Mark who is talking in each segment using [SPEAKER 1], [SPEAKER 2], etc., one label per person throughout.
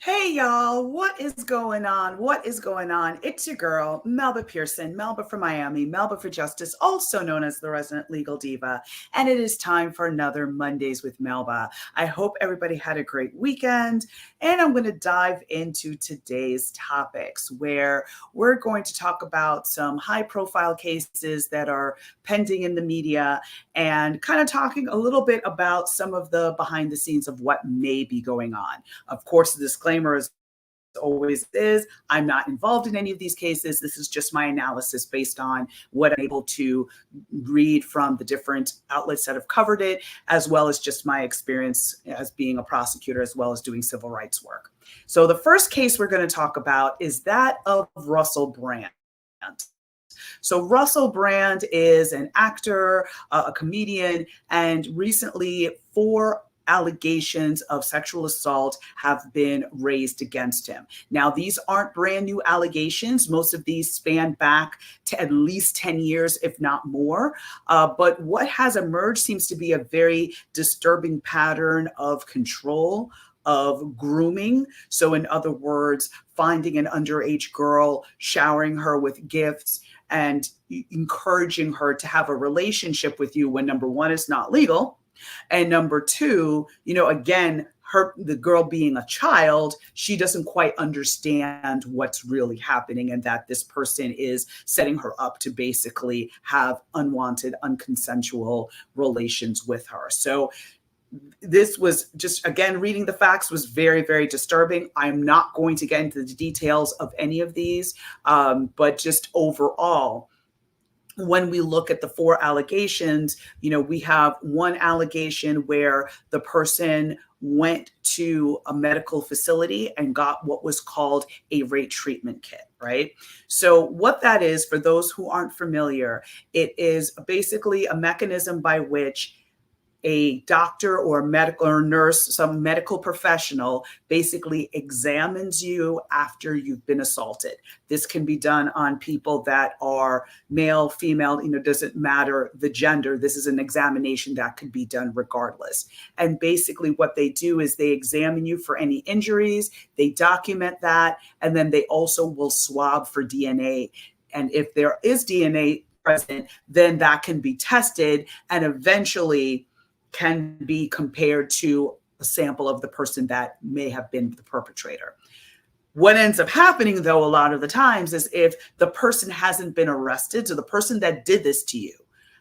[SPEAKER 1] Hey y'all, what is going on? What is going on? It's your girl, Melba Pearson, Melba from Miami, Melba for Justice, also known as the Resident Legal Diva. And it is time for another Mondays with Melba. I hope everybody had a great weekend. And I'm going to dive into today's topics where we're going to talk about some high profile cases that are pending in the media and kind of talking a little bit about some of the behind the scenes of what may be going on. Of course, the disclaimer is always is I'm not involved in any of these cases. This is just my analysis based on what I'm able to read from the different outlets that have covered it, as well as just my experience as being a prosecutor, as well as doing civil rights work. So the first case we're going to talk about is that of Russell Brand. So Russell Brand is an actor, a comedian, and recently 4 allegations of sexual assault have been raised against him. Now, these aren't brand new allegations. Most of these span back to at least 10 years, if not more. But what has emerged seems to be a very disturbing pattern of control, of grooming. So, in other words, finding an underage girl, showering her with gifts, and encouraging her to have a relationship with you when number one is not legal. And number two, again, the girl being a child, she doesn't quite understand what's really happening and that this person is setting her up to basically have unwanted, unconsensual relations with her. So this was just, again, reading the facts was very, very disturbing. I'm not going to get into the details of any of these, but just overall, when we look at the 4 allegations, we have one allegation where the person went to a medical facility and got what was called a rape treatment kit, right? So what that is, for those who aren't familiar, it is basically a mechanism by which a doctor or a medical or nurse, some medical professional, basically examines you after you've been assaulted. This can be done on people that are male, female, doesn't matter the gender. This is an examination that could be done regardless. And basically what they do is they examine you for any injuries, they document that, and then they also will swab for DNA. And if there is DNA present, then that can be tested and eventually can be compared to a sample of the person that may have been the perpetrator. What ends up happening, though, a lot of the times is if the person hasn't been arrested, so the person that did this to you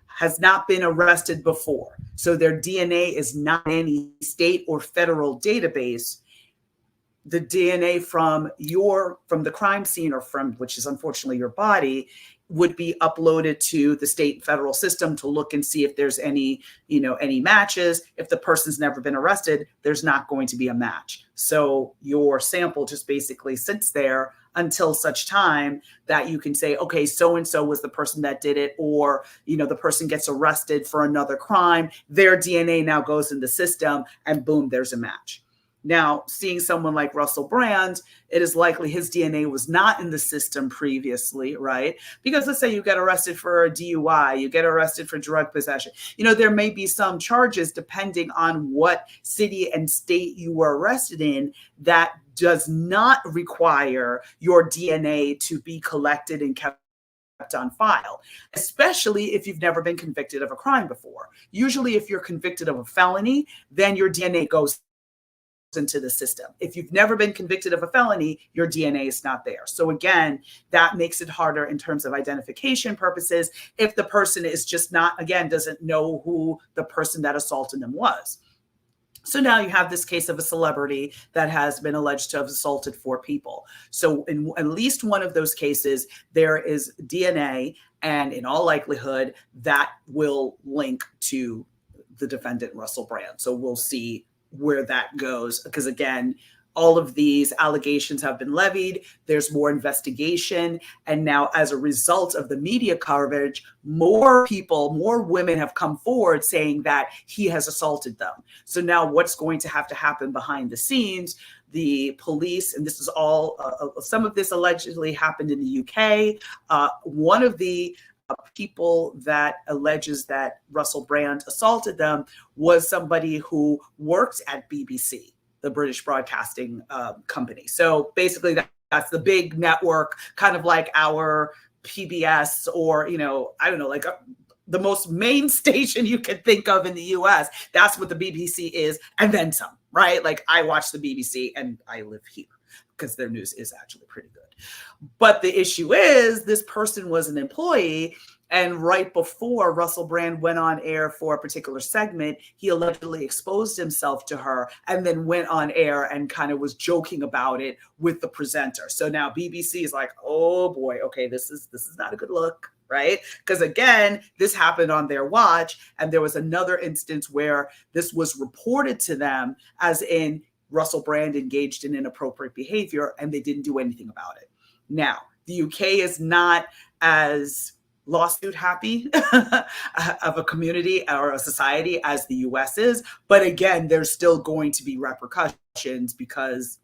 [SPEAKER 1] has not been arrested before, so their DNA is not in any state or federal database, the DNA from the crime scene, or from, which is unfortunately your body, would be uploaded to the state and federal system to look and see if there's any matches. If the person's never been arrested, there's not going to be a match. So your sample just basically sits there until such time that you can say, okay, so-and-so was the person that did it, or, the person gets arrested for another crime, their DNA now goes in the system and boom, there's a match. Now, seeing someone like Russell Brand, it is likely his DNA was not in the system previously, right? Because let's say you get arrested for a DUI, you get arrested for drug possession. There may be some charges depending on what city and state you were arrested in that does not require your DNA to be collected and kept on file, especially if you've never been convicted of a crime before. Usually, if you're convicted of a felony, then your DNA goes into the system. If you've never been convicted of a felony, your DNA is not there. So again, that makes it harder in terms of identification purposes if the person is just not, again, doesn't know who the person that assaulted them was. So now you have this case of a celebrity that has been alleged to have assaulted 4 people. So in at least one of those cases, there is DNA, and in all likelihood, that will link to the defendant, Russell Brand. So we'll see where that goes, because again, all of these allegations have been levied. There's more investigation. And now, as a result of the media coverage, more women have come forward saying that he has assaulted them. So now what's going to happen behind the scenes? The police, and this is all, some of this allegedly happened in the UK. One of the people that alleges that Russell Brand assaulted them was somebody who worked at BBC. the British Broadcasting Company. So basically, that's the big network, kind of like our PBS, or, I don't know, like the most main station you can think of in the US. That's what the BBC is, and then some, right? Like, I watch the BBC and I live here because their news is actually pretty good. But the issue is, this person was an employee, and right before Russell Brand went on air for a particular segment, he allegedly exposed himself to her and then went on air and kind of was joking about it with the presenter. So now BBC is like, oh boy, okay, this is not a good look, right? Because again, this happened on their watch, and there was another instance where this was reported to them, as in Russell Brand engaged in inappropriate behavior, and they didn't do anything about it. Now, the UK is not as lawsuit happy of a community or a society as the US is. But again, there's still going to be repercussions, because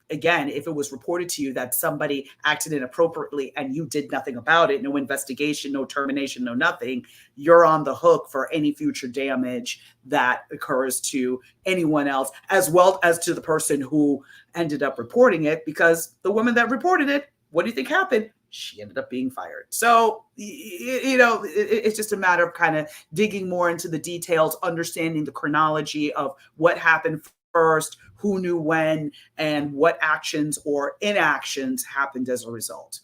[SPEAKER 1] again, if it was reported to you that somebody acted inappropriately and you did nothing about it, no investigation, no termination, no nothing, you're on the hook for any future damage that occurs to anyone else, as well as to the person who ended up reporting it, because the woman that reported it, what do you think happened? She ended up being fired. So, it's just a matter of kind of digging more into the details, understanding the chronology of what happened first, who knew when, and what actions or inactions happened as a result.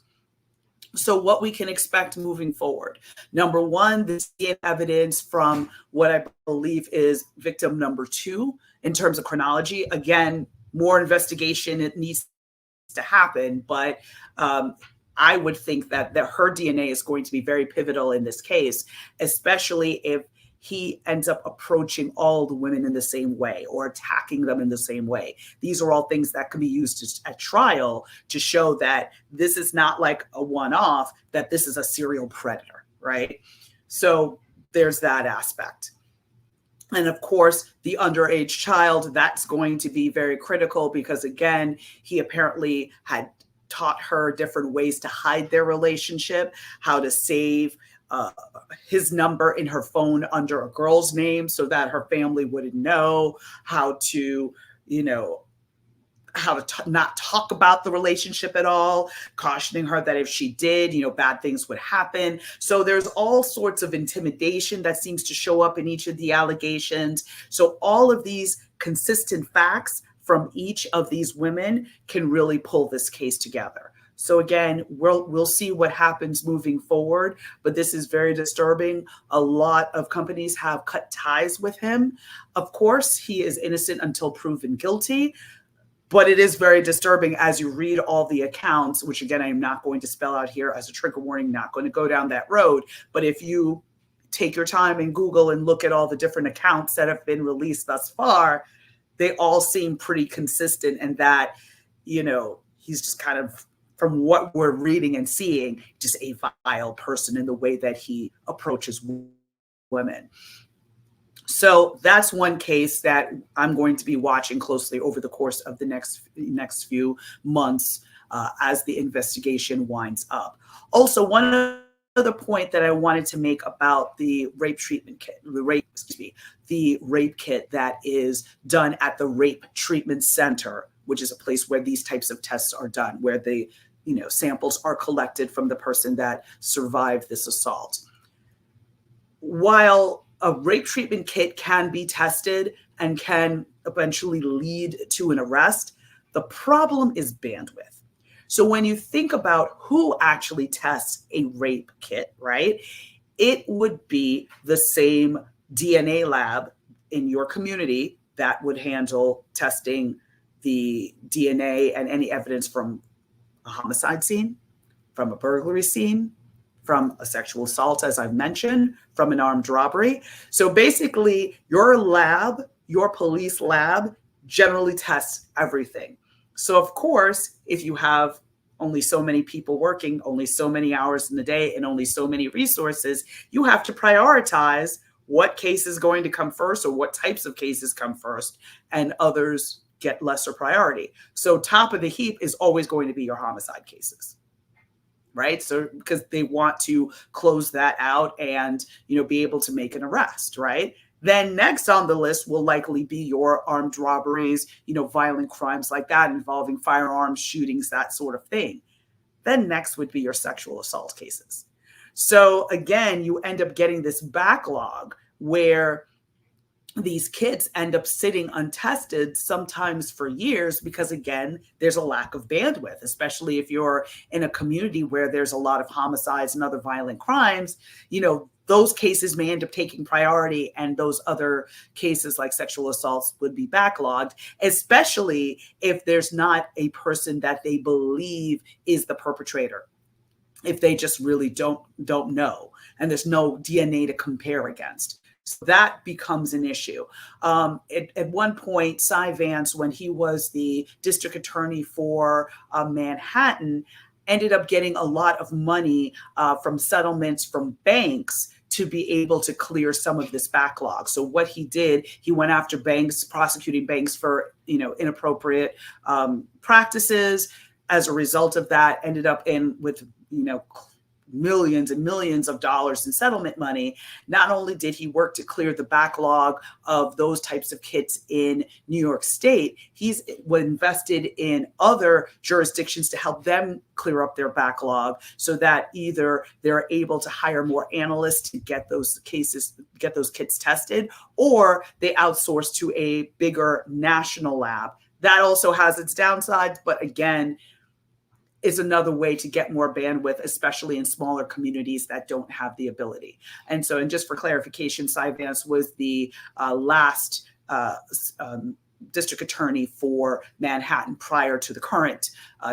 [SPEAKER 1] So what we can expect moving forward. Number one, this evidence from what I believe is victim number 2 in terms of chronology. Again, more investigation, it needs to happen, but I would think that her DNA is going to be very pivotal in this case, especially if he ends up approaching all the women in the same way or attacking them in the same way. These are all things that can be used at trial to show that this is not like a one-off, that this is a serial predator, right? So there's that aspect. And of course, the underage child, that's going to be very critical, because again, he apparently had taught her different ways to hide their relationship, how to save his number in her phone under a girl's name so that her family wouldn't know, how to, not talk about the relationship at all, cautioning her that if she did, bad things would happen. So there's all sorts of intimidation that seems to show up in each of the allegations. So all of these consistent facts from each of these women can really pull this case together. So again, we'll see what happens moving forward, but this is very disturbing. A lot of companies have cut ties with him. Of course, he is innocent until proven guilty, but it is very disturbing as you read all the accounts, which again, I'm not going to spell out here as a trigger warning, not going to go down that road. But if you take your time and Google and look at all the different accounts that have been released thus far, they all seem pretty consistent, and that, he's just kind of, from what we're reading and seeing, just a vile person in the way that he approaches women. So that's one case that I'm going to be watching closely over the course of the next few months as the investigation winds up. Also, one other point that I wanted to make about the rape treatment kit, the rape kit that is done at the Rape Treatment Center, which is a place where these types of tests are done, where the samples are collected from the person that survived this assault. While a rape treatment kit can be tested and can eventually lead to an arrest, the problem is bandwidth. So when you think about who actually tests a rape kit, right, it would be the same DNA lab in your community that would handle testing the DNA and any evidence from a homicide scene, from a burglary scene, from a sexual assault, as I've mentioned, from an armed robbery. So basically, your lab, your police lab, generally tests everything. So of course, if you have only so many people working, only so many hours in the day, and only so many resources, you have to prioritize what case is going to come first, or what types of cases come first, and others get lesser priority. So top of the heap is always going to be your homicide cases, right? So because they want to close that out and be able to make an arrest, right? Then next on the list will likely be your armed robberies, violent crimes like that involving firearms, shootings, that sort of thing. Then next would be your sexual assault cases. So again, you end up getting this backlog where these kids end up sitting untested sometimes for years because, again, there's a lack of bandwidth, especially if you're in a community where there's a lot of homicides and other violent crimes. Those cases may end up taking priority, and those other cases like sexual assaults would be backlogged, especially if there's not a person that they believe is the perpetrator, if they just really don't know and there's no DNA to compare against. So that becomes an issue. At one point, Cy Vance, when he was the district attorney for Manhattan, ended up getting a lot of money from settlements from banks to be able to clear some of this backlog. So what he did, he went after banks, prosecuting banks for inappropriate practices. As a result of that, ended up with millions and millions of dollars in settlement money. Not only did he work to clear the backlog of those types of kids in New York State, he's invested in other jurisdictions to help them clear up their backlog so that either they're able to hire more analysts to get those kids tested, or they outsource to a bigger national lab. That also has its downsides, but again, is another way to get more bandwidth, especially in smaller communities that don't have the ability. And just for clarification, Cy Vance was the last district attorney for Manhattan prior to the current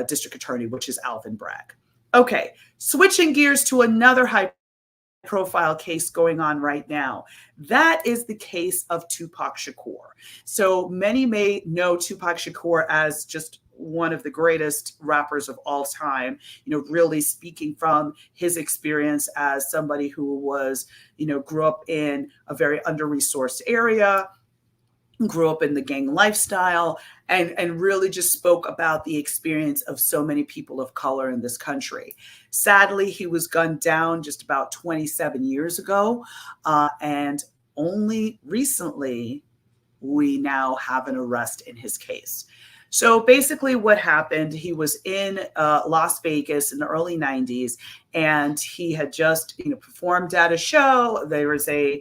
[SPEAKER 1] district attorney, which is Alvin Bragg. Okay, switching gears to another high-profile case going on right now. That is the case of Tupac Shakur. So many may know Tupac Shakur as just one of the greatest rappers of all time, really speaking from his experience as somebody who was, grew up in a very under-resourced area, grew up in the gang lifestyle, and really just spoke about the experience of so many people of color in this country. Sadly, he was gunned down just about 27 years ago, and only recently we now have an arrest in his case. So basically what happened, he was in Las Vegas in the early 90s, and he had just performed at a show. There was a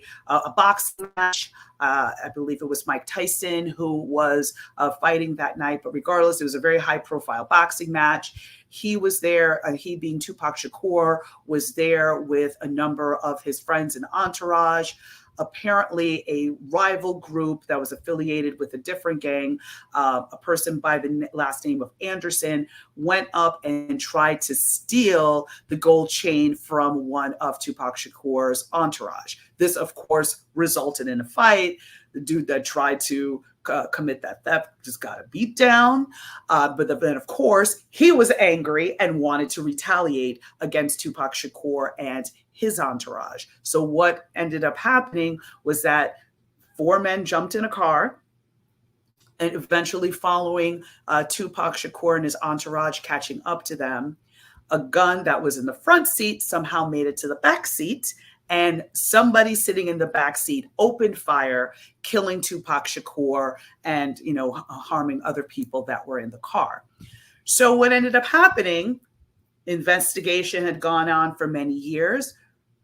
[SPEAKER 1] boxing match. I believe it was Mike Tyson who was fighting that night. But regardless, it was a very high-profile boxing match. He was there, he being Tupac Shakur, was there with a number of his friends and entourage. Apparently a rival group that was affiliated with a different gang, a person by the last name of Anderson, went up and tried to steal the gold chain from one of Tupac Shakur's entourage. This, of course, resulted in a fight. The dude that tried to commit that theft just got a beat down. But then, of course, he was angry and wanted to retaliate against Tupac Shakur and his entourage. So what ended up happening was that 4 men jumped in a car, and eventually following Tupac Shakur and his entourage catching up to them, a gun that was in the front seat somehow made it to the back seat, and somebody sitting in the back seat opened fire, killing Tupac Shakur and, harming other people that were in the car. So what ended up happening, investigation had gone on for many years,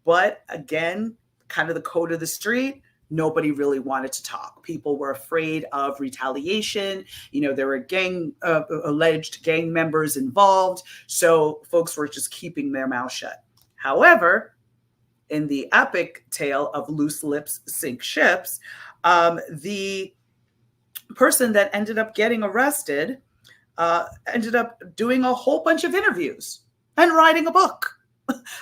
[SPEAKER 1] but again, kind of the code of the street, nobody really wanted to talk. People were afraid of retaliation. There were alleged gang members involved. So folks were just keeping their mouth shut. However, in the epic tale of loose lips sink ships, the person that ended up getting arrested ended up doing a whole bunch of interviews and writing a book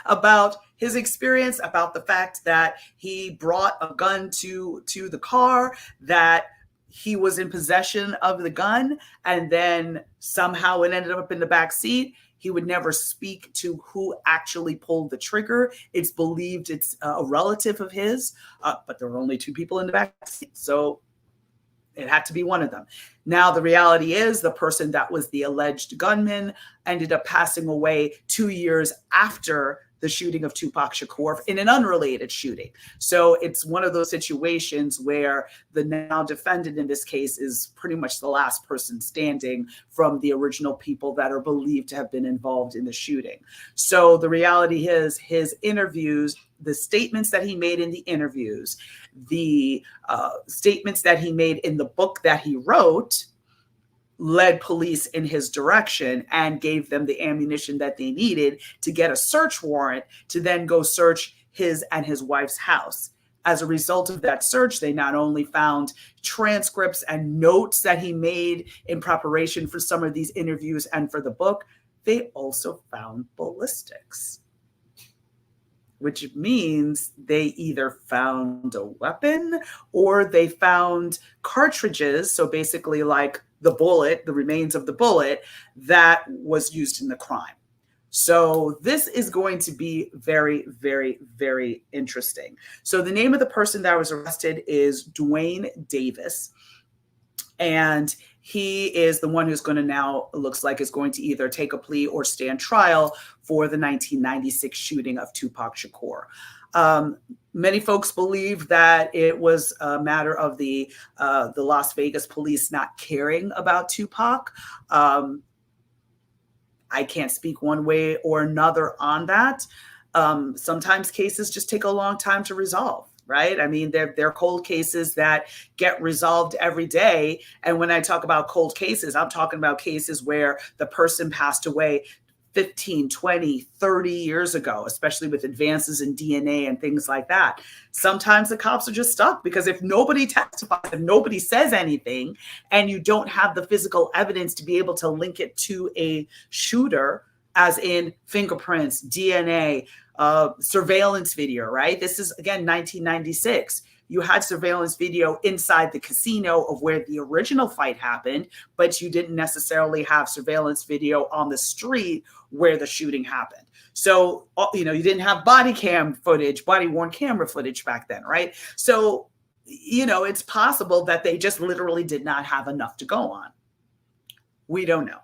[SPEAKER 1] about his experience, about the fact that he brought a gun to the car, that he was in possession of the gun, and then somehow it ended up in the back seat. He would never speak to who actually pulled the trigger. It's believed it's a relative of his, but there were only 2 people in the back seat, so it had to be one of them. Now, the reality is the person that was the alleged gunman ended up passing away 2 years after the shooting of Tupac Shakur in an unrelated shooting. So it's one of those situations where the now defendant in this case is pretty much the last person standing from the original people that are believed to have been involved in the shooting. So the reality is his interviews, the statements that he made in the interviews, the statements that he made in the book that he wrote, led police in his direction and gave them the ammunition that they needed to get a search warrant to then go search his and his wife's house. As a result of that search, they not only found transcripts and notes that he made in preparation for some of these interviews and for the book, they also found ballistics, which means they either found a weapon or they found cartridges. So basically like the bullet, the remains of the bullet that was used in the crime. So this is going to be very, very, very interesting. So the name of the person that was arrested is Dwayne Davis. And he is the one who's going to now, looks like, is going to either take a plea or stand trial for the 1996 shooting of Tupac Shakur. Many folks believe that it was a matter of the Las Vegas police not caring about Tupac. I can't speak one way or another on that. Sometimes cases just take a long time to resolve. Right? I mean, they're cold cases that get resolved every day. And when I talk about cold cases, I'm talking about cases where the person passed away 15, 20, 30 years ago, especially with advances in DNA and things like that. Sometimes the cops are just stuck because if nobody testifies, if nobody says anything, and you don't have the physical evidence to be able to link it to a shooter, as in fingerprints, DNA, surveillance video, right? This is, again, 1996. You had surveillance video inside the casino of where the original fight happened, but you didn't necessarily have surveillance video on the street where the shooting happened. So, you didn't have body cam footage, body worn camera footage back then, right? So, it's possible that they just literally did not have enough to go on. We don't know.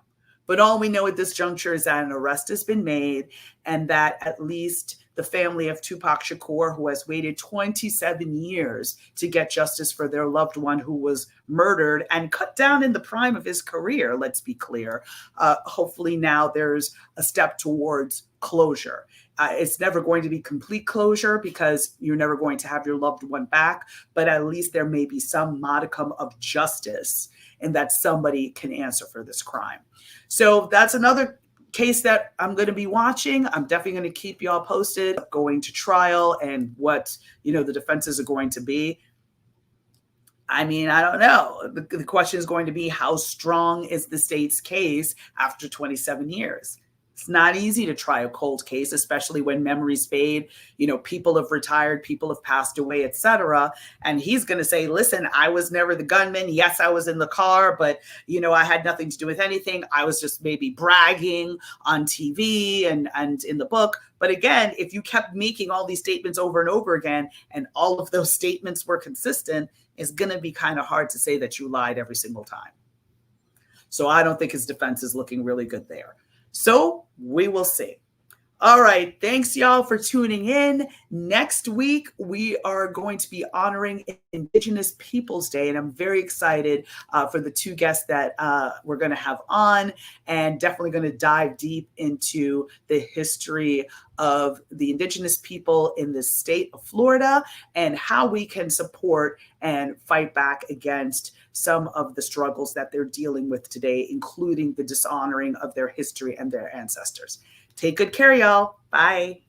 [SPEAKER 1] But all we know at this juncture is that an arrest has been made and that at least the family of Tupac Shakur, who has waited 27 years to get justice for their loved one who was murdered and cut down in the prime of his career, let's be clear. Hopefully now there's a step towards closure. It's never going to be complete closure because you're never going to have your loved one back, but at least there may be some modicum of justice and that somebody can answer for this crime. So that's another case that I'm going to be watching. I'm definitely going to keep y'all posted going to trial and what, the defenses are going to be. I mean, I don't know. The question is going to be, how strong is the state's case after 27 years? It's not easy to try a cold case, especially when memories fade. People have retired, people have passed away, etc. And he's going to say, listen, I was never the gunman. Yes, I was in the car, but, I had nothing to do with anything. I was just maybe bragging on TV and in the book. But again, if you kept making all these statements over and over again, and all of those statements were consistent, it's going to be kind of hard to say that you lied every single time. So I don't think his defense is looking really good there. So we will see. All right. Thanks, y'all, for tuning in. Next week, we are going to be honoring Indigenous Peoples Day, and I'm very excited for the two guests that we're going to have on, and definitely going to dive deep into the history of the Indigenous people in the state of Florida and how we can support and fight back against some of the struggles that they're dealing with today, including the dishonoring of their history and their ancestors. Take good care, y'all. Bye.